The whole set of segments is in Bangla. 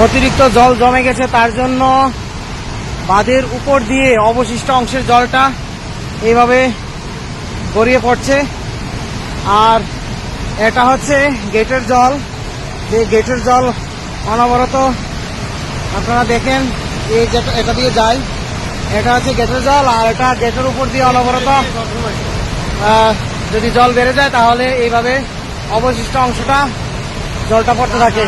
অতিরিক্ত জল জমে গেছে, তার জন্য বাঁধের উপর দিয়ে অবশিষ্ট অংশের জলটা এইভাবে গড়িয়ে পড়ছে। আর এটা হচ্ছে গেটের জল, যে গেটের জল অনবরত আপনারা দেখেন এই এটা দিয়ে যায়, এটা হচ্ছে গেটের জল। আর এটা গেটের উপর দিয়ে অনবরত যদি জল বেড়ে যায় তাহলে এইভাবে অবশিষ্ট অংশটা জলটা পড়তে থাকে,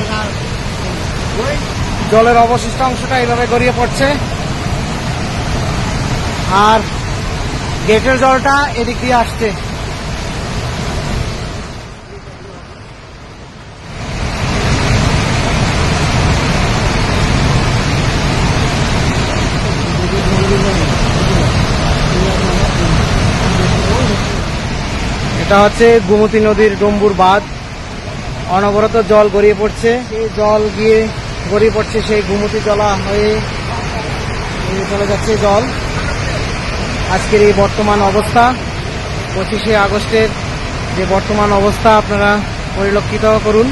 জলের অবশিষ্ট অংশটা এইভাবে গড়িয়ে পড়ছে। আর গেটের জলটা এদিক দিয়ে আসছে। এটা হচ্ছে গোমতী নদীর ডম্বুর বাঁধ, অনবরত জল গড়িয়ে পড়ছে, সেই জল গিয়ে গড়িয়ে পড়ছে সেই গোমতী জলা হয়ে চলে যাচ্ছে জল। আজকের এই বর্তমান অবস্থা, 25শে আগস্টের যে বর্তমান অবস্থা আপনারা পরিলক্ষিত করুন,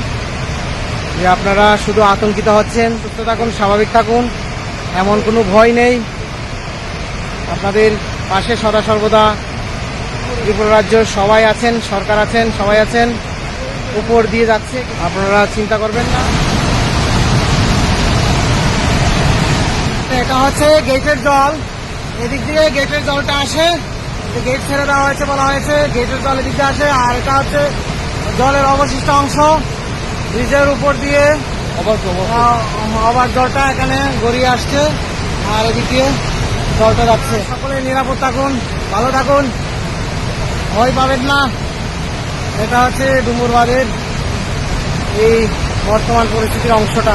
যে আপনারা শুধু আতঙ্কিত হচ্ছেন। সুস্থ থাকুন, স্বাভাবিক থাকুন, এমন কোনো ভয় নেই। আপনাদের পাশে সদা সর্বদা ত্রিপুরা রাজ্য সবাই আছেন, সরকার আছেন, সবাই আছেন, উপর দিয়ে যাচ্ছে, আপনারা চিন্তা করবেন না। এটা হচ্ছে গেটের জল, এদিক দিয়ে গেটের জলটা আসে, গেট ছেড়ে দেওয়া হয়েছে, বলা হয়েছে গেটের জল এদিক দিয়ে আসে। আর এটা হচ্ছে জলের অবশিষ্ট অংশ, ব্রিজের উপর দিয়ে আবার জলটা এখানে গড়িয়ে আসছে, আর এদিক দিয়ে জলটা যাচ্ছে। সকলে নিরাপদ থাকুন, ভালো থাকুন, ভয় পাবেন না। এটা হচ্ছে ডুমুর বাঁধের এই বর্তমান পরিস্থিতির অংশটা।